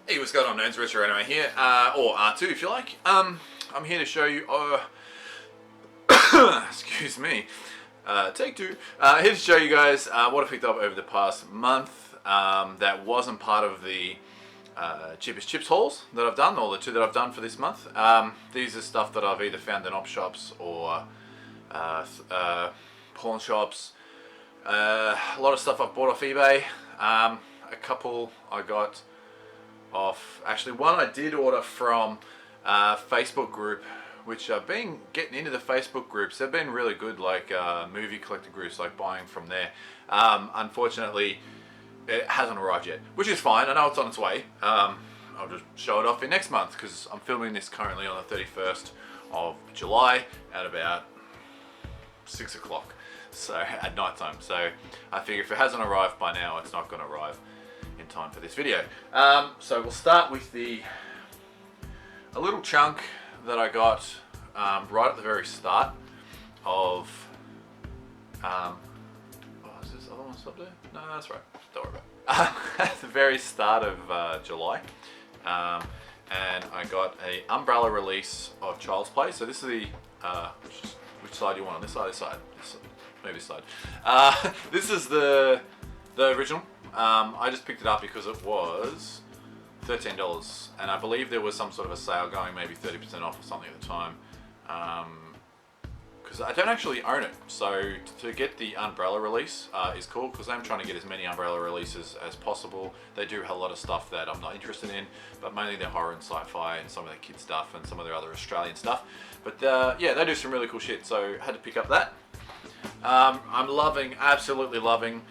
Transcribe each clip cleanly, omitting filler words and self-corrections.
Hey, what's going on, nerds? Retro Anime here, or R2 if you like. I'm here to show you, excuse me, take two. Here to show you guys what I picked up over the past month that wasn't part of the cheapest chips hauls that I've done, or the two that I've done for this month. These are stuff that I've either found in op shops or pawn shops. A lot of stuff I've bought off eBay. A couple I got off, actually one I did order from Facebook group, which I've been getting into the Facebook groups. They've been really good, like movie collector groups, like buying from there. Unfortunately, it hasn't arrived yet, which is fine. I know it's on its way. I'll just show it off in next month because I'm filming this currently on the 31st of July at about 6 o'clock. So at night time. So I figure if it hasn't arrived by now, it's not going to arrive in time for this video. So we'll start with a little chunk that I got right at the very start of is this other one up there? No, that's right, don't worry about it. At the very start of July, and I got a umbrella release of Child's Play. So this is the which side do you want on? This side, this side, maybe this side. This is the original. I just picked it up because it was $13, and I believe there was some sort of a sale going, maybe 30% off or something at the time. Because I don't actually own it, so to get the umbrella release is cool, because I'm trying to get as many umbrella releases as possible. They do have a lot of stuff that I'm not interested in, but mainly their horror and sci-fi and some of their kid stuff and some of their other Australian stuff. But yeah, they do some really cool shit, so I had to pick up that. I'm loving, absolutely loving.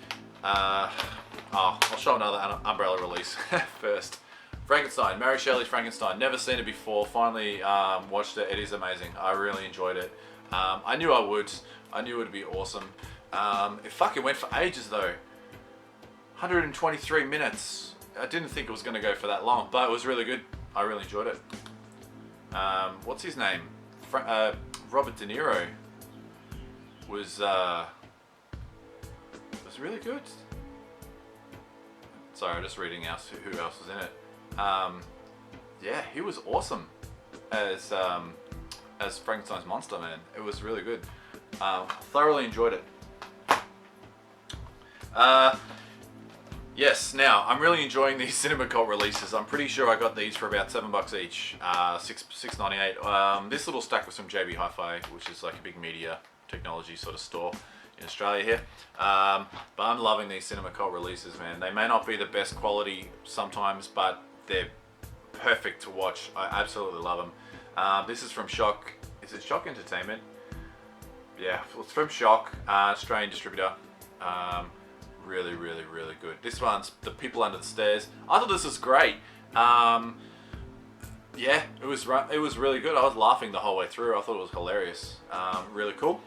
I'll show another umbrella release first. Frankenstein, Mary Shelley's Frankenstein. Never seen it before. Finally watched it. It is amazing. I really enjoyed it. I knew I would. I knew it would be awesome. It fucking went for ages though. 123 minutes. I didn't think it was going to go for that long, but it was really good. I really enjoyed it. What's his name? Robert De Niro was really good. Sorry, I'm just reading who else was in it. Yeah, he was awesome as Frankenstein's monster, man. It was really good. Thoroughly enjoyed it. Yes, now I'm really enjoying these Cinema Cult releases. I'm pretty sure I got these for about $7 each, $6.98. This little stack was from JBHIFI, which is like a big media technology sort of store in Australia here. But I'm loving these Cinema Cult releases, man. They may not be the best quality sometimes, but they're perfect to watch. I absolutely love them. This is from Shock. Is it Shock Entertainment? Yeah, it's from Shock, Australian distributor. Really, really, really good. This one's The People Under the Stairs. I thought this was great. Yeah, it was really good. I was laughing the whole way through. I thought it was hilarious. Really cool.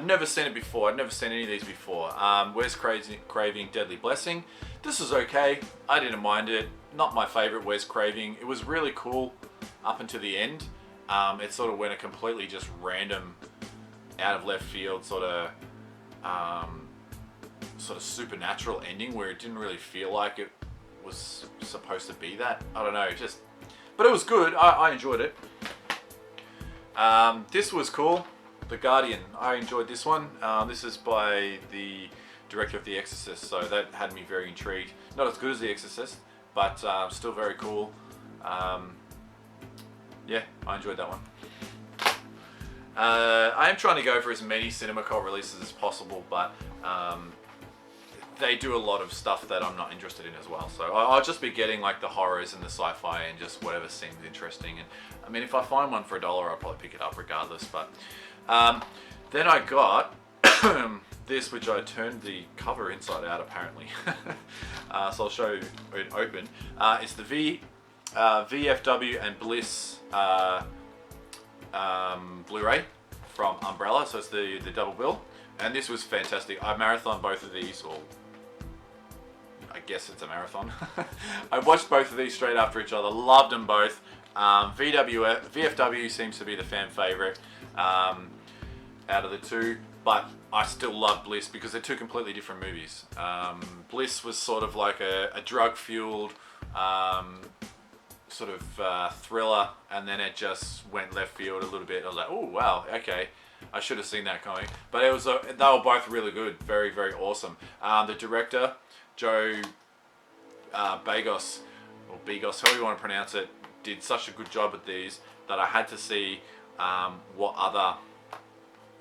Never seen it before. I'd never seen any of these before. Wes Craving Deadly Blessing. This was okay. I didn't mind it. Not my favorite Wes Craving. It was really cool up until the end. It sort of went a completely just random, out of left field sort of supernatural ending where it didn't really feel like it was supposed to be that. I don't know. But it was good. I enjoyed it. This was cool. The Guardian. I enjoyed this one. This is by the director of The Exorcist, so that had me very intrigued. Not as good as The Exorcist, but still very cool. Yeah, I enjoyed that one. I am trying to go for as many Cinema Cult releases as possible, but they do a lot of stuff that I'm not interested in as well. So I'll just be getting like the horrors and the sci-fi and just whatever seems interesting. And I mean, if I find one for $1, I'll probably pick it up regardless. But then I got this, which I turned the cover inside out apparently. So I'll show you it open. It's the VFW and Bliss Bluray from Umbrella. So it's the double bill. And this was fantastic. I marathoned both of these, or I guess it's a marathon. I watched both of these straight after each other. Loved them both. VFW seems to be the fan favorite out of the two, but I still love Bliss because they're two completely different movies. Bliss was sort of like a drug-fueled sort of thriller, and then it just went left field a little bit. I was like, oh wow, okay, I should have seen that coming. But it was they were both really good, very, very awesome. The director, Joe Begos, or Begos, however you want to pronounce it, did such a good job with these that I had to see what other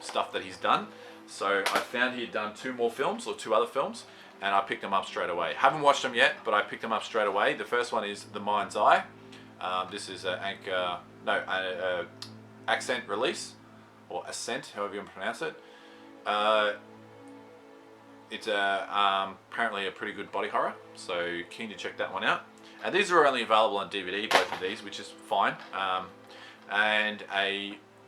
stuff that he's done. So I found he'd done two other films, and I picked them up straight away. Haven't watched them yet, but I picked them up straight away. The first one is The Mind's Eye. This is an accent release, or Ascent, however you want to pronounce it. It's apparently a pretty good body horror, so keen to check that one out. And these are only available on DVD, both of these, which is fine. And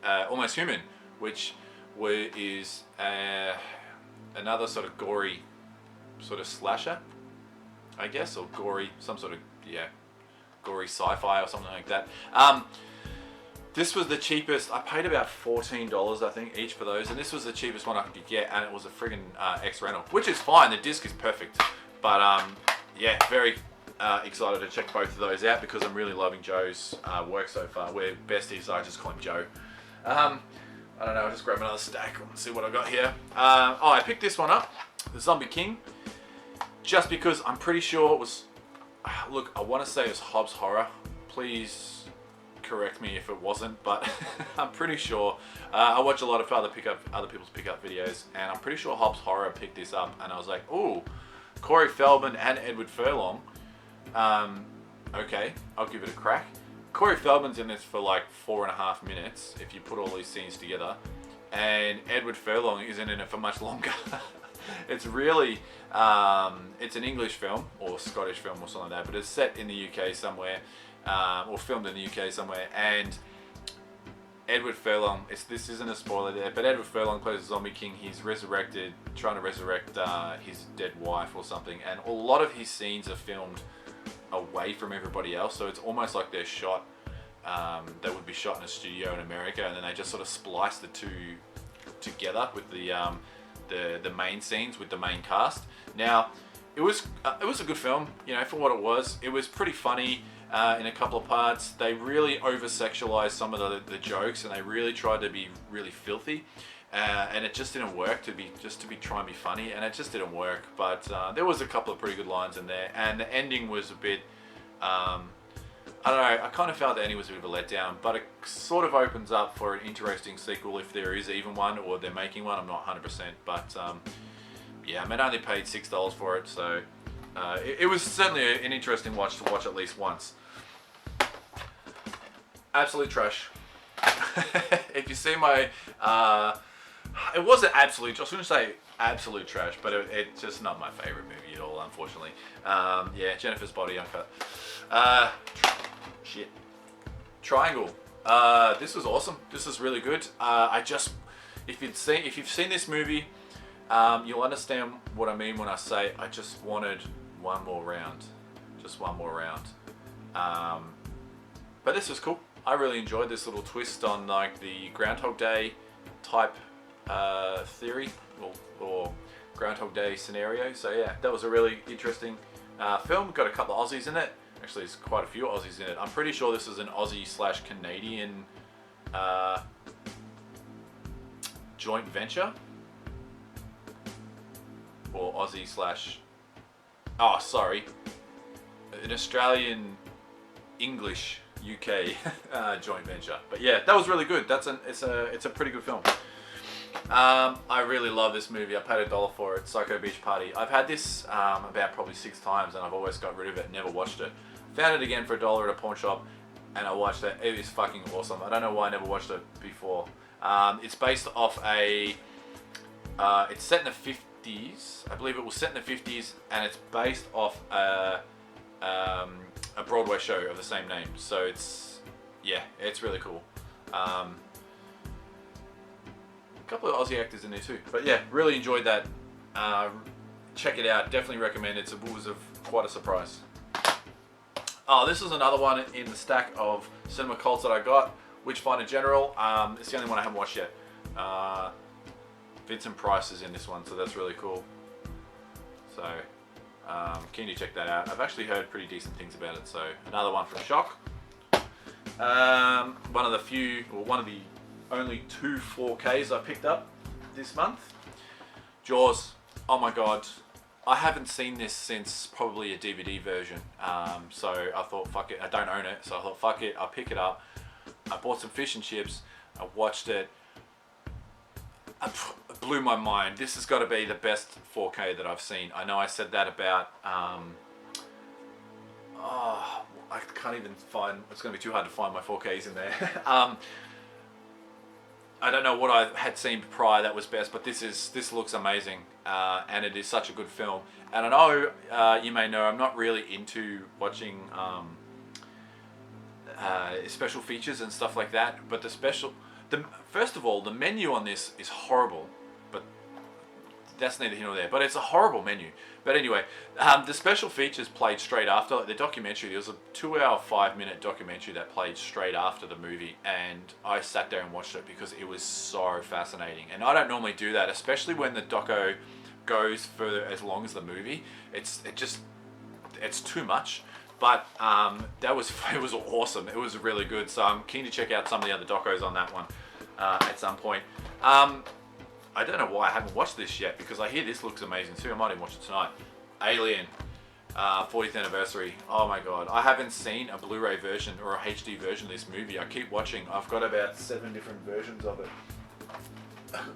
Almost Human, which is another sort of gory sort of slasher, I guess, or gory, some sort of, yeah, gory sci-fi or something like that. This was the cheapest. I paid about $14, I think, each for those, and this was the cheapest one I could get, and it was a friggin' X-Rental, which is fine. The disc is perfect, but yeah, very excited to check both of those out because I'm really loving Joe's work so far. We're besties, so I just call him Joe. I don't know, I'll just grab another stack and see what I got here. Oh, I picked this one up, The Zombie King, just because I'm pretty sure it was, look, I want to say it's Hobbs Horror. Please correct me if it wasn't, but I'm pretty sure. I watch a lot of other people's pickup videos, and I'm pretty sure Hobbs Horror picked this up, and I was like, ooh, Corey Feldman and Edward Furlong. Okay, I'll give it a crack. Corey Feldman's in this for like 4.5 minutes, if you put all these scenes together, and Edward Furlong isn't in it for much longer. It's really, it's an English film, or Scottish film or something like that, but it's set in the UK somewhere, or filmed in the UK somewhere, and Edward Furlong, this isn't a spoiler there, but Edward Furlong plays the Zombie King. He's resurrected, trying to resurrect his dead wife or something, and a lot of his scenes are filmed away from everybody else, so it's almost like they're shot, they would be shot in a studio in America, and then they just sort of splice the two together with the main scenes with the main cast. Now, it was a good film, you know, for what it was. It was pretty funny in a couple of parts. They really over-sexualized some of the jokes, and they really tried to be really filthy. And it just didn't work to try and be funny, and it just didn't work. But there was a couple of pretty good lines in there, and the ending was a bit, I don't know, I kind of felt the ending was a bit of a letdown, but it sort of opens up for an interesting sequel if there is even one, or they're making one. I'm not 100%, but yeah, I mean, I only paid $6 for it, so it was certainly an interesting watch to watch at least once. Absolute trash. If you see my, it wasn't absolute, I shouldn't say absolute trash, but it's just not my favorite movie at all, unfortunately. Yeah, Jennifer's Body Uncut. Shit. Triangle. This was awesome. This is really good. If you've seen this movie, you'll understand what I mean when I say I just wanted one more round. Just one more round. But this was cool. I really enjoyed this little twist on like the Groundhog Day type theory or Groundhog Day scenario. So yeah, that was a really interesting film. Got a couple of Aussies in it. Actually, there's quite a few Aussies in it. I'm pretty sure this is an Aussie/Canadian joint venture, or Aussie/ oh, sorry, an Australian English UK joint venture. But yeah, that was really good. It's a pretty good film. I really love this movie. I paid $1 for it. Psycho Beach Party. I've had this about probably 6 times, and I've always got rid of it. Never watched it. Found it again for $1 at a pawn shop, and I watched it. It is fucking awesome. I don't know why I never watched it before. It's based off a. It's set in the 50s. I believe it was set in the 50s, and it's based off a Broadway show of the same name. So it's really cool. A couple of Aussie actors in there too. But yeah, really enjoyed that. Check it out. Definitely recommend it. It was quite a surprise. Oh, this is another one in the stack of cinema cults that I got. Witchfinder General. It's the only one I haven't watched yet. Vincent Price is in this one, so that's really cool. So Keen to check that out. I've actually heard pretty decent things about it. So another one from Shock. One of the only 2 4Ks I picked up this month. Jaws. Oh my god. I haven't seen this since probably a DVD version. So I thought, fuck it. I don't own it. So I thought, fuck it. I'll pick it up. I bought some fish and chips. I watched it. It blew my mind. This has got to be the best 4K that I've seen. I know I said that about... I can't even find... It's going to be too hard to find my 4Ks in there. I don't know what I had seen prior that was best, but this looks amazing, and it is such a good film. And I know you may know I'm not really into watching special features and stuff like that, but first of all, the menu on this is horrible, but that's neither here nor there. But it's a horrible menu. But anyway, the special features played straight after, like the documentary. There was a 2-hour, 5-minute documentary that played straight after the movie, and I sat there and watched it because it was so fascinating. And I don't normally do that, especially when the doco goes for as long as the movie. It's too much. But it was awesome. It was really good. So I'm keen to check out some of the other docos on that one at some point. I don't know why I haven't watched this yet, because I hear this looks amazing too. I might even watch it tonight. Alien, 40th anniversary. Oh my god. I haven't seen a Blu-ray version or a HD version of this movie. I keep watching. I've got about 7 different versions of it.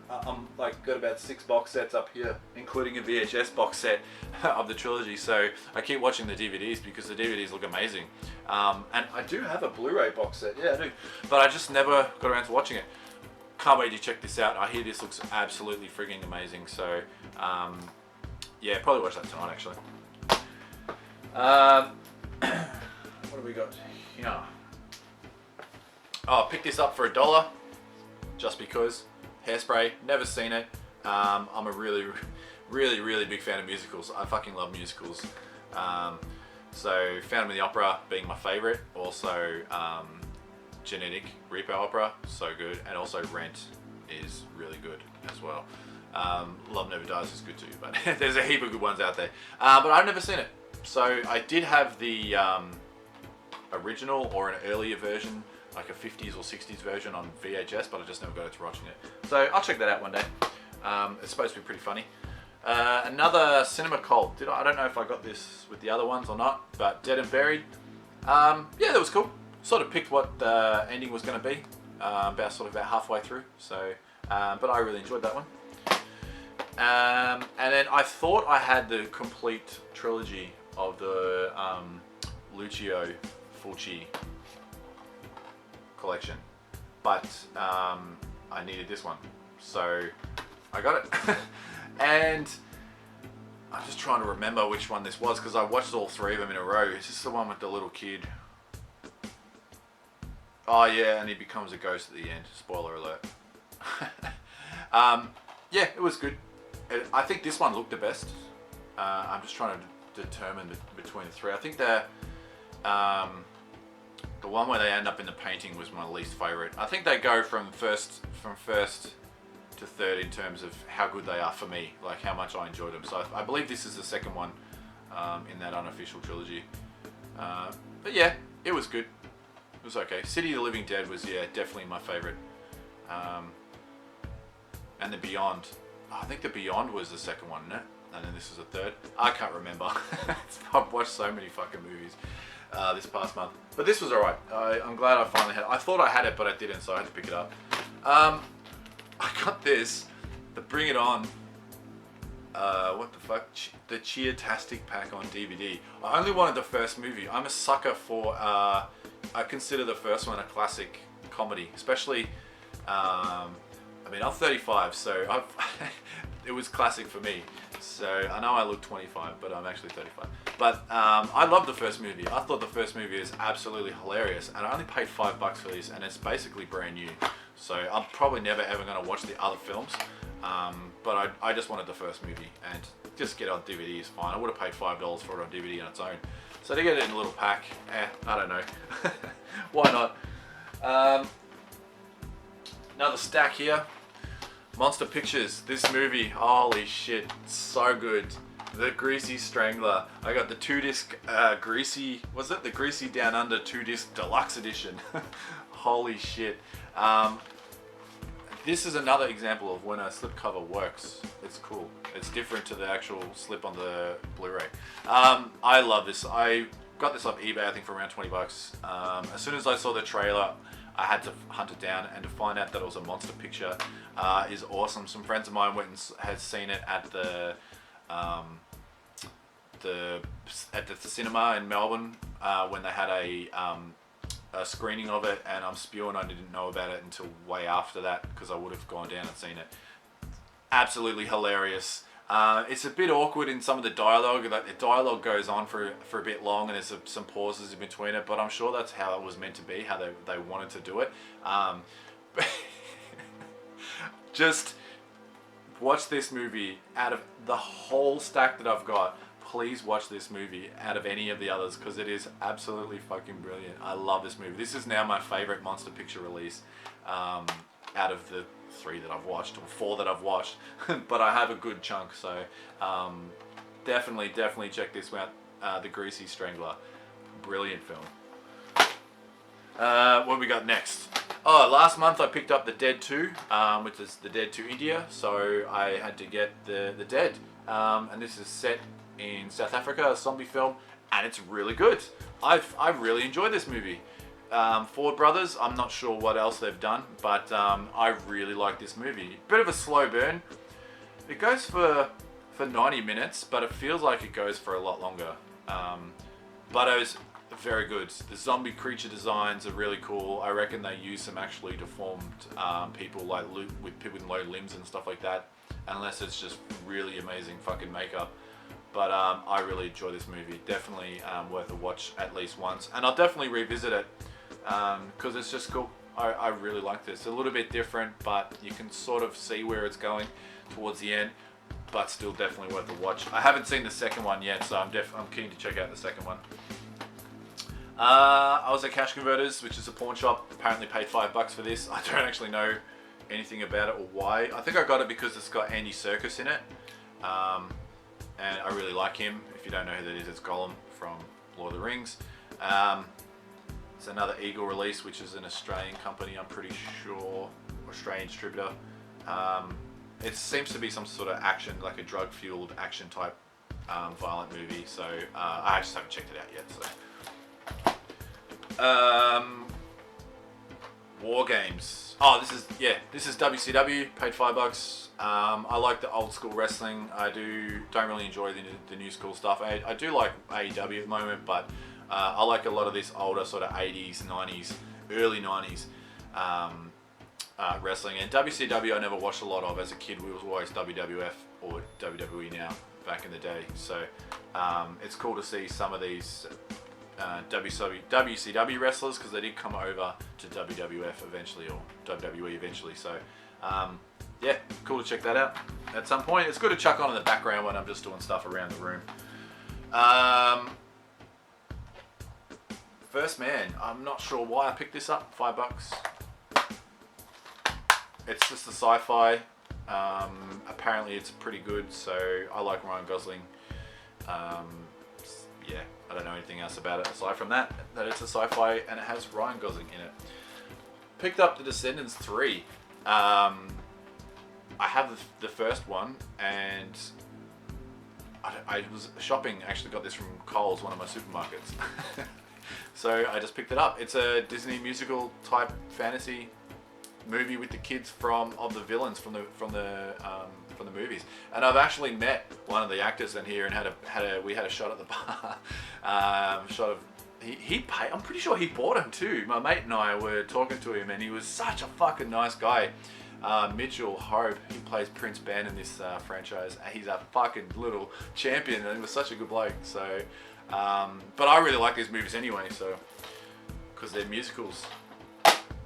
I'm got about 6 box sets up here, including a VHS box set of the trilogy. So I keep watching the DVDs because the DVDs look amazing. And I do have a Blu-ray box set. Yeah, I do. But I just never got around to watching it. Can't wait to check this out. I hear this looks absolutely frigging amazing. So yeah, probably watch that tonight actually. What have we got here? Oh, I picked this up for $1 just because. Hairspray, never seen it. I'm a really big fan of musicals. I fucking love musicals. So Phantom of the Opera being my favorite. Also Genetic Repo Opera, so good. And also Rent is really good as well. Love Never Dies is good too, but there's a heap of good ones out there. But I've never seen it. So I did have the original or an earlier version, like a 50s or 60s version on VHS, but I just never got to watching it. So I'll check that out one day. It's supposed to be pretty funny. Another cinema cult. I don't know if I got this with the other ones or not, but Dead and Buried. Yeah, that was cool. Sort of picked what the ending was going to be about halfway through. So, but I really enjoyed that one. And then I thought I had the complete trilogy of the Lucio Fulci collection, but I needed this one, so I got it. And I'm just trying to remember which one this was, because I watched all 3 of them in a row. Is this the one with the little kid? Oh yeah, and he becomes a ghost at the end. Spoiler alert. Yeah, it was good. I think this one looked the best. I'm just trying to determine between the 3. I think the one where they end up in the painting was my least favorite. I think they go from first to third in terms of how good they are for me, like how much I enjoyed them. So I believe this is the second one in that unofficial trilogy. But yeah, it was good. It was okay. City of the Living Dead was, yeah, definitely my favorite. And the Beyond. I think the Beyond was the second one, isn't it? And then this was the third. I can't remember. I've watched so many fucking movies this past month. But this was alright. I'm glad I finally had it. I thought I had it, but I didn't, so I had to pick it up. I got this, the Bring It On, what the fuck, the Cheer-tastic pack on DVD. I only wanted the first movie. I'm a sucker for, I consider the first one a classic comedy, especially, I mean, I'm 35, so it was classic for me. So I know I look 25, but I'm actually 35. But I love the first movie. I thought the first movie is absolutely hilarious, and I only paid $5 for this, and it's basically brand new. So I'm probably never ever going to watch the other films, but I just wanted the first movie, and just get it on DVD is fine. I would have paid $5 for it on DVD on its own. So to get it in a little pack, I don't know. Why not? Another stack here. Monster Pictures. This movie, holy shit, so good. The Greasy Strangler. I got the 2-disc Greasy, was it? The Greasy Down Under 2-disc Deluxe Edition. Holy shit. This is another example of when a slipcover works. It's cool. It's different to the actual slip on the Blu-ray. I love this. I got this off eBay, I think, for around 20 bucks. As soon as I saw the trailer, I had to hunt it down, and to find out that it was a monster picture is awesome. Some friends of mine went and had seen it at the cinema in Melbourne when they had a screening of it, and I'm spewing I didn't know about it until way after that, because I would have gone down and seen it. Absolutely hilarious. It's a bit awkward in some of the dialogue. Like, the dialogue goes on for a bit long, and there's some pauses in between it, but I'm sure that's how it was meant to be, how they wanted to do it. Just watch this movie. Out of the whole stack that I've got, please watch this movie out of any of the others, because it is absolutely fucking brilliant. I love this movie. This is now my favorite monster picture release out of the 3 that I've watched, or 4 that I've watched. But I have a good chunk, so definitely check this out. The Greasy Strangler. Brilliant film. What we got next? Oh, last month I picked up The Dead 2, which is The Dead 2 India, so I had to get The Dead. And this is set in South Africa, a zombie film, and it's really good. I've really enjoyed this movie. Ford Brothers, I'm not sure what else they've done, but I really like this movie. Bit of a slow burn. It goes for 90 minutes, but it feels like it goes for a lot longer. But it was very good. The zombie creature designs are really cool. I reckon they use some actually deformed people, like with people with low limbs and stuff like that, unless it's just really amazing fucking makeup. But I really enjoy this movie. Definitely worth a watch at least once, and I'll definitely revisit it because it's just cool. I really like this. A little bit different, but you can sort of see where it's going towards the end, but still definitely worth a watch. I haven't seen the second one yet, so I'm keen to check out the second one. I was at Cash Converters, which is a pawn shop. Apparently paid $5 for this. I don't actually know anything about it or why. I think I got it because it's got Andy Serkis in it. And I really like him. If you don't know who that is, it's Gollum from Lord of the Rings. It's another Eagle release, which is an Australian company, I'm pretty sure, Australian distributor. It seems to be some sort of action, like a drug-fueled action type violent movie. So I just haven't checked it out yet. So War Games. Oh, this is WCW. Paid $5. I like the old school wrestling. I don't really enjoy the new school stuff. I do like AEW at the moment, but I like a lot of this older sort of 80s, 90s, early 90s wrestling. And WCW I never watched a lot of as a kid. We was always WWF or WWE now back in the day. So it's cool to see some of these WCW wrestlers, because they did come over to WWF eventually, or WWE eventually. So yeah, cool to check that out at some point. It's good to chuck on in the background when I'm just doing stuff around the room. First Man, I'm not sure why I picked this up. $5. It's just a sci-fi. Apparently it's pretty good, so I like Ryan Gosling. Yeah, I don't know anything else about it aside from that it's a sci-fi and it has Ryan Gosling in it. Picked up The Descendants 3. I have the first one, and I was shopping, actually got this from Coles, one of my supermarkets. So I just picked it up. It's a Disney musical type fantasy movie with the kids of the villains from the movies. And I've actually met one of the actors in here, and we had a shot at the bar. Shot of he paid. I'm pretty sure he bought him too. My mate and I were talking to him, and he was such a fucking nice guy. Mitchell Hope, he plays Prince Ben in this franchise. He's a fucking little champion, and he was such a good bloke. So, but I really like these movies anyway, so because they're musicals.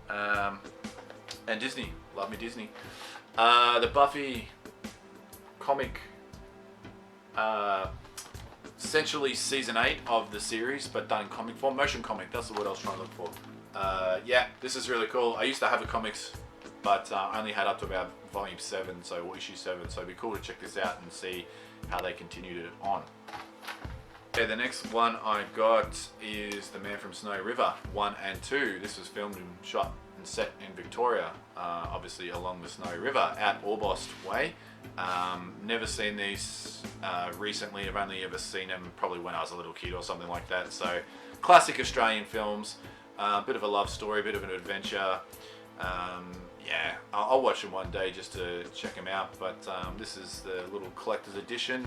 And Disney, love me Disney. The Buffy comic, essentially season 8 of the series, but done in comic form, motion comic. That's the word I was trying to look for. Yeah, this is really cool. I used to have the comics, but I only had up to about volume 7, or issue 7. So it'd be cool to check this out and see how they continued it on. Okay, the next one I got is The Man from Snowy River 1 and 2. This was filmed and shot and set in Victoria, obviously along the Snowy River at Orbost Way. Never seen these recently. I've only ever seen them probably when I was a little kid or something like that. So classic Australian films, a bit of a love story, a bit of an adventure. Yeah, I'll watch them one day just to check them out. But this is the little collector's edition.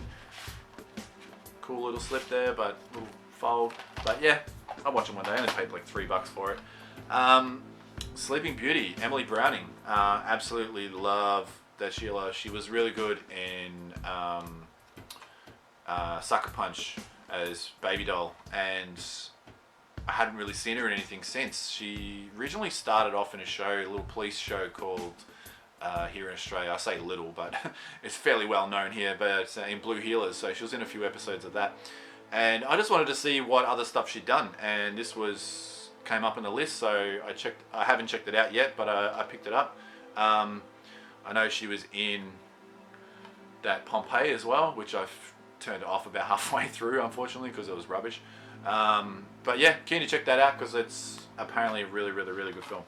Cool little slip there, but little fold. But yeah, I'll watch them one day. I only paid like $3 for it. Sleeping Beauty, Emily Browning. Absolutely love that Sheila. She was really good in Sucker Punch as Baby Doll, and I hadn't really seen her in anything since. She originally started off in a show, a little police show called here in Australia. I say little, but it's fairly well known here, but it's in Blue Heelers, so she was in a few episodes of that. And I just wanted to see what other stuff she'd done, and this came up on the list, so I haven't checked it out yet, but I picked it up. I know she was in that Pompeii as well, which I've turned off about halfway through, unfortunately, because it was rubbish. But yeah, keen to check that out because it's apparently a really, really, really good film.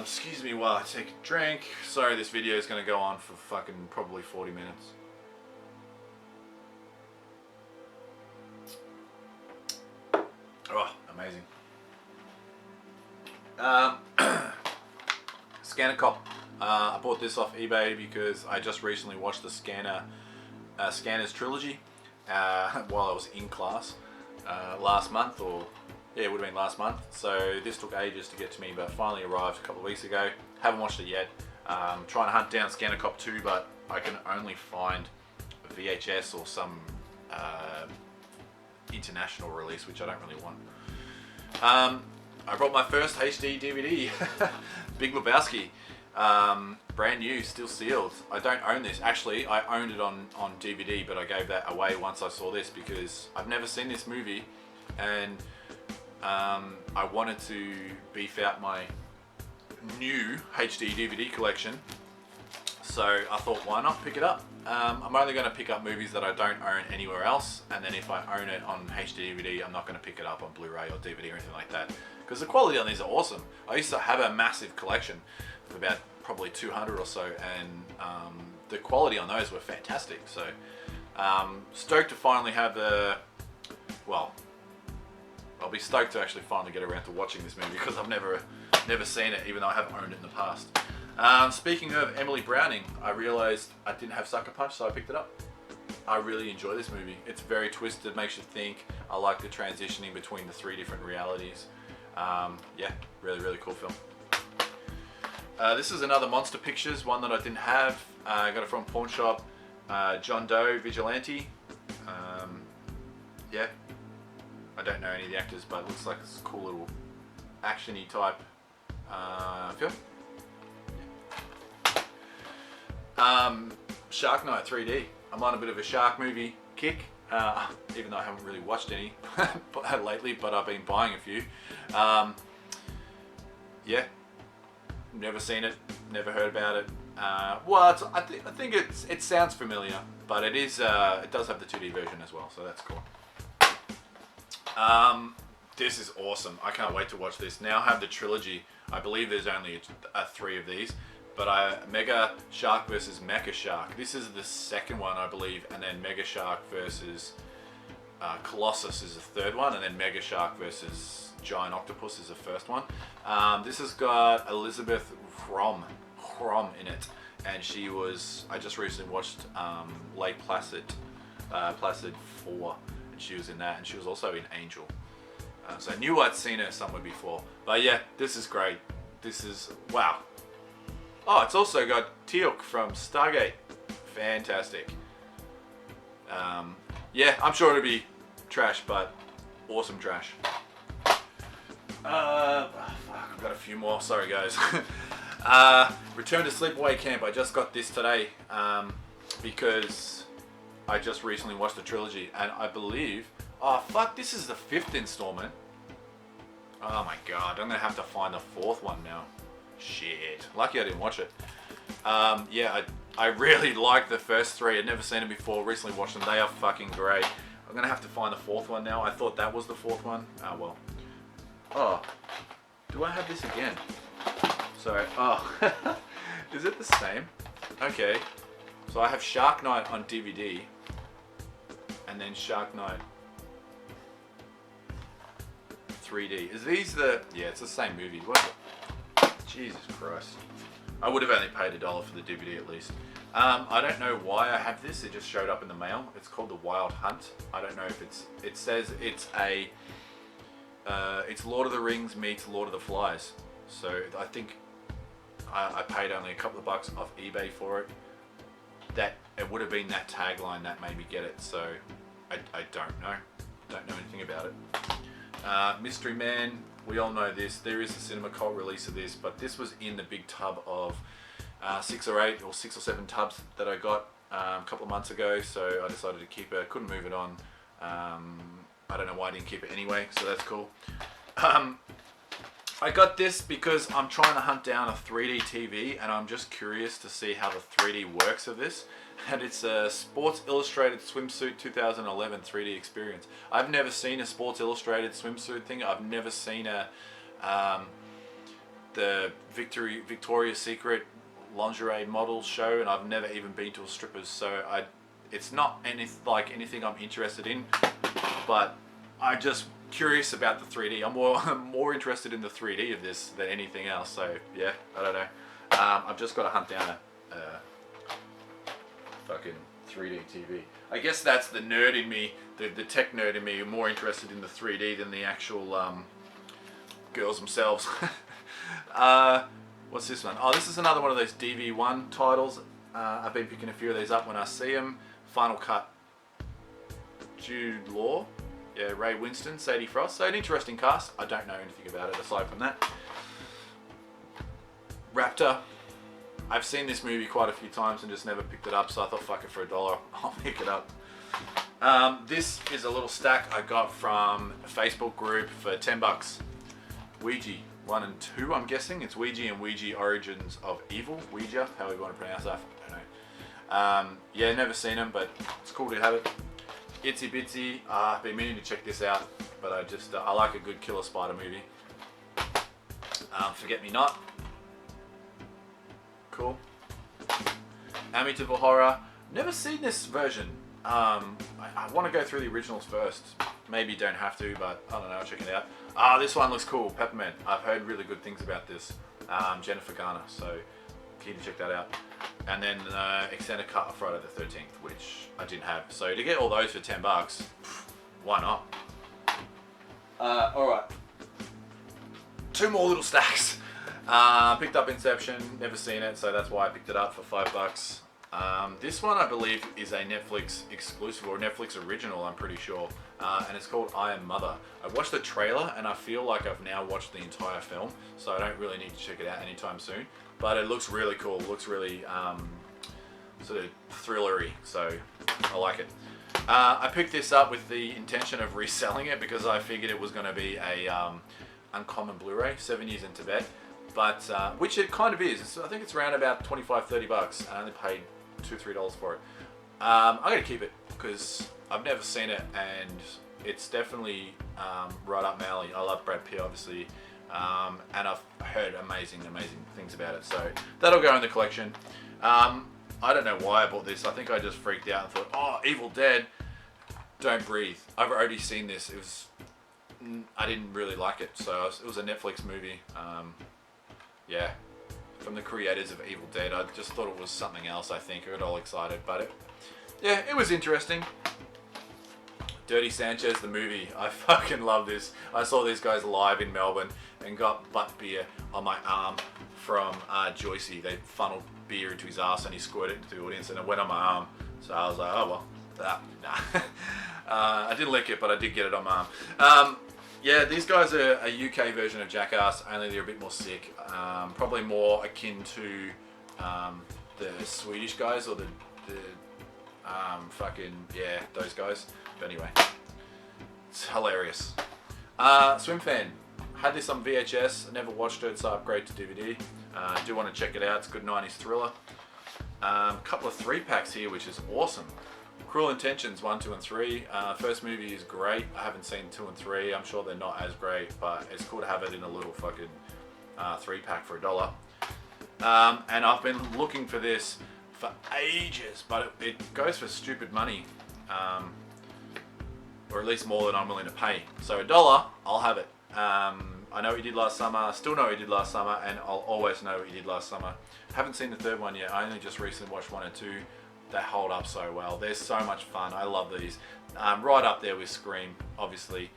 Excuse me while I take a drink. Sorry, this video is going to go on for fucking probably 40 minutes. Oh, amazing. Scanner Cop. I bought this off eBay because I just recently watched the Scanners trilogy while I was in class last month, or yeah, it would have been last month. So this took ages to get to me, but finally arrived a couple of weeks ago. Haven't watched it yet. Trying to hunt down Scanner Cop 2, but I can only find a VHS or some international release, which I don't really want. I brought my first HD DVD, Big Lebowski. Brand new, still sealed. I don't own this. Actually, I owned it on DVD, but I gave that away once I saw this because I've never seen this movie, and I wanted to beef out my new HD DVD collection. So I thought, why not pick it up? I'm only going to pick up movies that I don't own anywhere else, and then if I own it on HD DVD, I'm not going to pick it up on Blu-ray or DVD or anything like that, because the quality on these are awesome. I used to have a massive collection of about probably 200 or so, and the quality on those were fantastic. So stoked to finally have well, I'll be stoked to actually finally get around to watching this movie because I've never seen it, even though I have owned it in the past. Speaking of Emily Browning, I realized I didn't have Sucker Punch, so I picked it up. I really enjoy this movie. It's very twisted, makes you think. I like the transitioning between the 3 different realities. Yeah, really, really cool film. This is another Monster Pictures, one that I didn't have. I got it from Pawn Shop. John Doe, Vigilante. Yeah, I don't know any of the actors, but it looks like it's a cool little action-y type film. Shark Night 3D. I'm on a bit of a shark movie kick, even though I haven't really watched any lately, but I've been buying a few. Yeah, never seen it, never heard about it. Well, I think it sounds familiar, but it is. It does have the 2D version as well, so that's cool. This is awesome. I can't wait to watch this. Now I have the trilogy. I believe there's only 3 of these. But Mega Shark versus Mecha Shark. This is the second one, I believe, and then Mega Shark versus Colossus is the third one, and then Mega Shark versus Giant Octopus is the first one. This has got Elizabeth Hrom in it, and she was. I just recently watched Lake Placid 4, and she was in that, and she was also in Angel. So I knew I'd seen her somewhere before, but yeah, this is great. This is wow. Oh, it's also got Teal'c from Stargate. Fantastic. Yeah, I'm sure it'll be trash, but awesome trash. Fuck, I've got a few more. Sorry, guys. Return to Sleepaway Camp. I just got this today because I just recently watched the trilogy, and I believe... Oh, fuck, this is the 5th installment. Oh my god, I'm going to have to find the 4th one now. Shit. Lucky I didn't watch it. Yeah, I really like the first three. I'd never seen them before. Recently watched them. They are fucking great. I'm gonna have to find the fourth one now. I thought that was the fourth one. Oh well. Oh, do I have this again? Sorry. Oh, is it the same? Okay. So I have Shark Night on DVD, and then Shark Night 3D. Is these the? Yeah, it's the same movie. What? Jesus Christ. I would have only paid $1 for the DVD at least. I don't know why I have this. It just showed up in the mail. It's called The Wild Hunt. I don't know if it's. It says it's a. It's Lord of the Rings meets Lord of the Flies. So I think I paid only a couple of bucks off eBay for it. That it would have been that tagline that made me get it. So I don't know. Don't know anything about it. Mystery Man. We all know this. There is a cinema cult release of this, but this was in the big tub of 6 or 7 tubs that I got a couple of months ago. So I decided to keep it. Couldn't move it on. I don't know why I didn't keep it anyway. So that's cool. I got this because I'm trying to hunt down a 3D TV, and I'm just curious to see how the 3D works of this. And it's a Sports Illustrated Swimsuit 2011 3D experience. I've never seen a Sports Illustrated swimsuit thing. I've never seen a the Victoria's Secret lingerie model show, and I've never even been to a strippers. So it's not anything I'm interested in, but I'm just curious about the 3D. I'm more interested in the 3D of this than anything else. So yeah, I don't know. I've just got to hunt down a fucking 3D TV. I guess that's the nerd in me, the tech nerd in me, more interested in the 3D than the actual girls themselves. What's this one? Oh, this is another one of those DV1 titles. I've been picking a few of these up when I see them. Final Cut, Jude Law, yeah, Ray Winston, Sadie Frost. So an interesting cast. I don't know anything about it aside from that. Raptor. I've seen this movie quite a few times and just never picked it up, so I thought, fuck it, for $1, I'll pick it up. This is a little stack I got from a Facebook group for $10. Ouija 1 and 2, I'm guessing. It's Ouija and Ouija Origins of Evil. Ouija, however you want to pronounce that, I don't know. Yeah, never seen them, but it's cool to have it. Itsy Bitsy, I've been meaning to check this out, but I like a good killer spider movie. Forget Me Not. Cool. Amityville Horror. Never seen this version. I want to go through the originals first. Maybe don't have to, but I don't know. I'll check it out. This one looks cool. Peppermint. I've heard really good things about this. Jennifer Garner. So keen to check that out. And then extended cut of Friday the 13th, which I didn't have. So to get all those for $10, why not? All right. 2 more little stacks. Picked up Inception, never seen it, so that's why I picked it up for $5. This one I believe is a Netflix exclusive or Netflix original, I'm pretty sure, and it's called I Am Mother. I watched the trailer and I feel like I've now watched the entire film, so I don't really need to check it out anytime soon, but it looks really cool. It looks really sort of thrillery, so I like it. I picked this up with the intention of reselling it because I figured it was going to be a uncommon Blu-ray, 7 Years in Tibet. But, which it kind of is. I think it's around about $25-30 and I only paid $2-3 for it. I'm going to keep it because I've never seen it and it's definitely right up my alley. I love Brad Pitt, obviously, and I've heard amazing things about it. So that'll go in the collection. I don't know why I bought this. I think I just freaked out and thought, oh, Evil Dead, Don't Breathe. I've already seen this. I didn't really like it. So it was a Netflix movie. Yeah, from the creators of Evil Dead. I just thought it was something else, I think. I got all excited, but it was interesting. Dirty Sanchez, the movie. I fucking love this. I saw these guys live in Melbourne and got butt beer on my arm from Joycey. They funneled beer into his ass and he squirted it into the audience and it went on my arm. So I was like, oh well, nah. I didn't lick it, but I did get it on my arm. Yeah, these guys are a UK version of Jackass, only they're a bit more sick. Probably more akin to the Swedish guys or the fucking, yeah, those guys. But anyway, it's hilarious. Swim Fan. Had this on VHS, never watched it, so I upgraded to DVD. I do want to check it out, it's a good 90s thriller. Couple of 3-packs here, which is awesome. Cruel Intentions 1, 2, and 3. First movie is great. I haven't seen 2 and 3. I'm sure they're not as great, but it's cool to have it in a little fucking 3-pack for $1. And I've been looking for this for ages, but it goes for stupid money, or at least more than I'm willing to pay. So $1, I'll have it. I know what he did last summer, still know what he did last summer, and I'll always know what he did last summer. Haven't seen the third one yet. I only just recently watched 1 and 2. They hold up so well. They're so much fun. I love these. Right up there with Scream, obviously,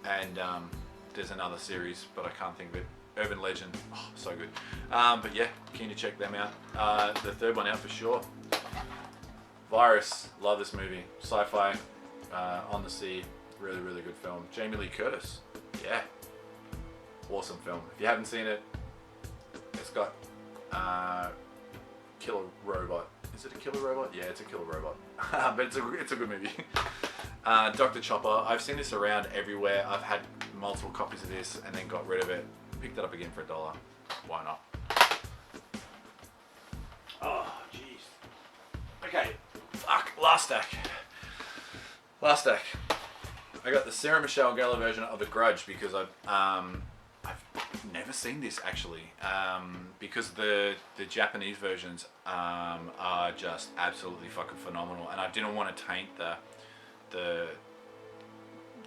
and there's another series, but I can't think of it. Urban Legend, oh, so good. But yeah, keen to check them out. The third one out for sure. Virus, love this movie. Sci-fi, on the sea, really, really good film. Jamie Lee Curtis, yeah, awesome film. If you haven't seen it, it's got Killer Robot. Is it a killer robot? Yeah, it's a killer robot. But it's a good movie. Dr. Chopper, I've seen this around everywhere. I've had multiple copies of this and then got rid of it. Picked it up again for $1. Why not? Oh, jeez. Okay, fuck, last stack. I got the Sarah Michelle Gellar version of The Grudge because I've never seen this actually, because the Japanese versions are just absolutely fucking phenomenal, and I didn't want to taint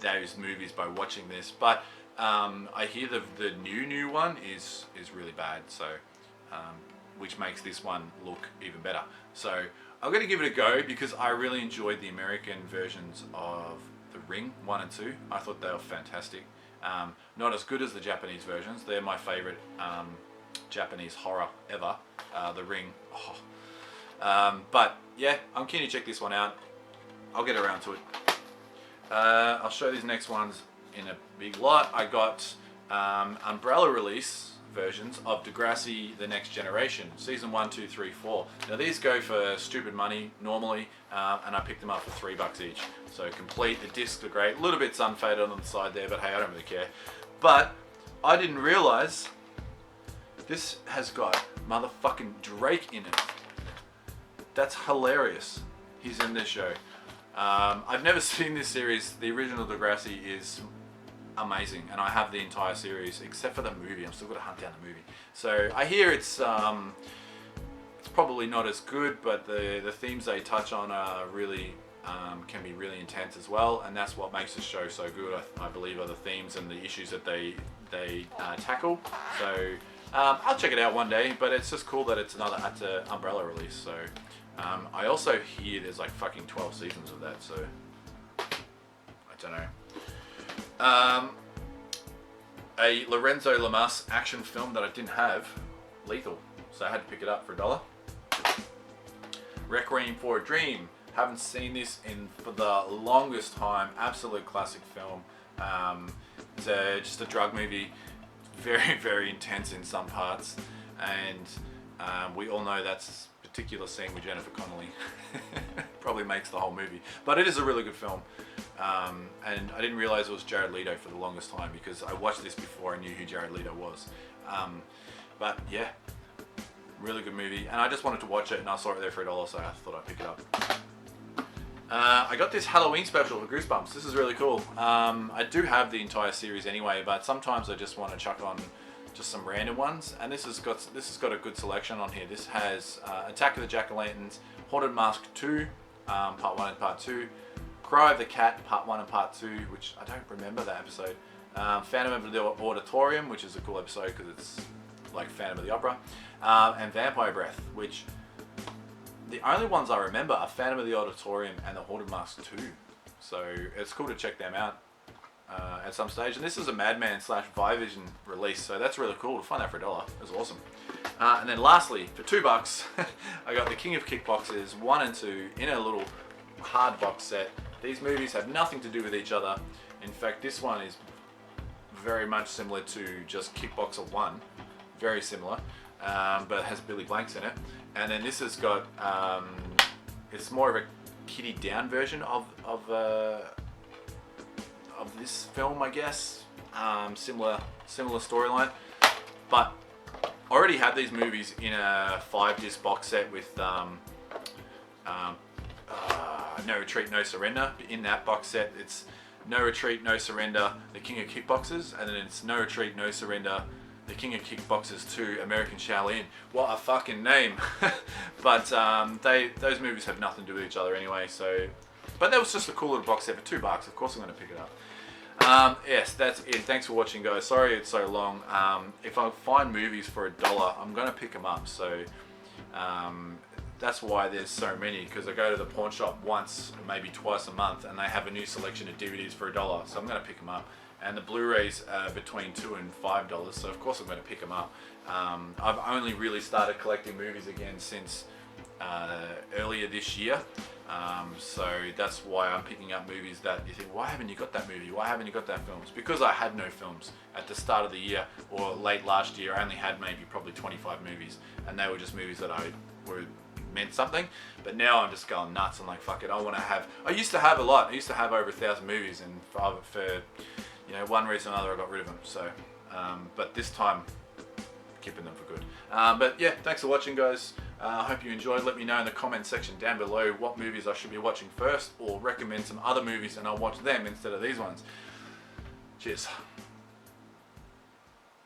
those movies by watching this, but I hear the new one is really bad, so which makes this one look even better. So I'm going to give it a go because I really enjoyed the American versions of The Ring 1 and 2. I thought they were fantastic. Not as good as the Japanese versions. They're my favorite Japanese horror ever. The Ring. Oh. But yeah, I'm keen to check this one out. I'll get around to it. I'll show these next ones in a big lot. I got umbrella release versions of Degrassi The Next Generation, season 1, 2, 3, 4. Now these go for stupid money normally, and I picked them up for $3 each. So complete, the discs are great, a little bit sun faded on the side there, but hey, I don't really care. But I didn't realize this has got motherfucking Drake in it. That's hilarious. He's in this show. I've never seen this series. The original Degrassi is amazing, and I have the entire series except for the movie. I'm still gonna hunt down the movie. So I hear it's probably not as good, but the themes they touch on are really can be really intense as well, and that's what makes the show so good. I believe are the themes and the issues that they tackle. So I'll check it out one day, but it's just cool that it's an umbrella release. So I also hear there's like fucking 12 seasons of that, so I don't know. A Lorenzo Lamas action film that I didn't have, Lethal, so I had to pick it up for $1. Requiem for a Dream, haven't seen this for the longest time. Absolute classic film. It's just a drug movie, very, very intense in some parts, and we all know that's particular scene with Jennifer Connelly probably makes the whole movie, but it is a really good film. And I didn't realize it was Jared Leto for the longest time because I watched this before I knew who Jared Leto was. But yeah, really good movie, and I just wanted to watch it and I saw it there for $1, so I thought I'd pick it up. I got this Halloween special for Goosebumps. This is really cool. I do have the entire series anyway, but sometimes I just want to chuck on just some random ones, and this has got a good selection on here. This has Attack of the Jack-o'-lanterns, Haunted Mask 2, Part 1 and Part 2, Cry of the Cat, Part 1 and Part 2, which I don't remember that episode, Phantom of the Auditorium, which is a cool episode because it's like Phantom of the Opera, and Vampire Breath, which the only ones I remember are Phantom of the Auditorium and the Haunted Mask 2, so it's cool to check them out at some stage. And this is a Madman / Vivision release, so that's really cool to find that for $1. That's awesome. And then lastly, for $2, I got the King of Kickboxers 1 and 2 in a little hard box set. These movies have nothing to do with each other. In fact, this one is very much similar to just Kickboxer 1, very similar, but has Billy Blanks in it. And then this has got, it's more of a kiddie down version of this film, I guess. Similar storyline, but I already had these movies in a 5-disc box set with No Retreat, No Surrender. In that box set, it's No Retreat, No Surrender, The King of Kickboxers, and then it's No Retreat, No Surrender, The King of Kickboxers 2, American Shaolin. What a fucking name! But those movies have nothing to do with each other anyway. So, but that was just a cool little box set for $2. Of course, I'm going to pick it up. Yes, that's it. Thanks for watching, guys. Sorry it's so long. If I find movies for $1, I'm going to pick them up. So. That's why there's so many, because I go to the pawn shop once, maybe twice a month, and they have a new selection of DVDs for $1, so I'm going to pick them up. And the Blu-rays are between $2 and $5, so of course I'm going to pick them up. I've only really started collecting movies again since earlier this year, so that's why I'm picking up movies that you think, why haven't you got that movie? Why haven't you got that film? It's because I had no films at the start of the year or late last year. I only had maybe probably 25 movies, and they were just movies that meant something. But now I'm just going nuts. I'm like, fuck it, I used to have a lot. I used to have over 1,000 movies, and for you know, one reason or another I got rid of them. So but this time keeping them for good. But yeah, thanks for watching, guys. I hope you enjoyed. Let me know in the comment section down below what movies I should be watching first, or recommend some other movies and I'll watch them instead of these ones. Cheers.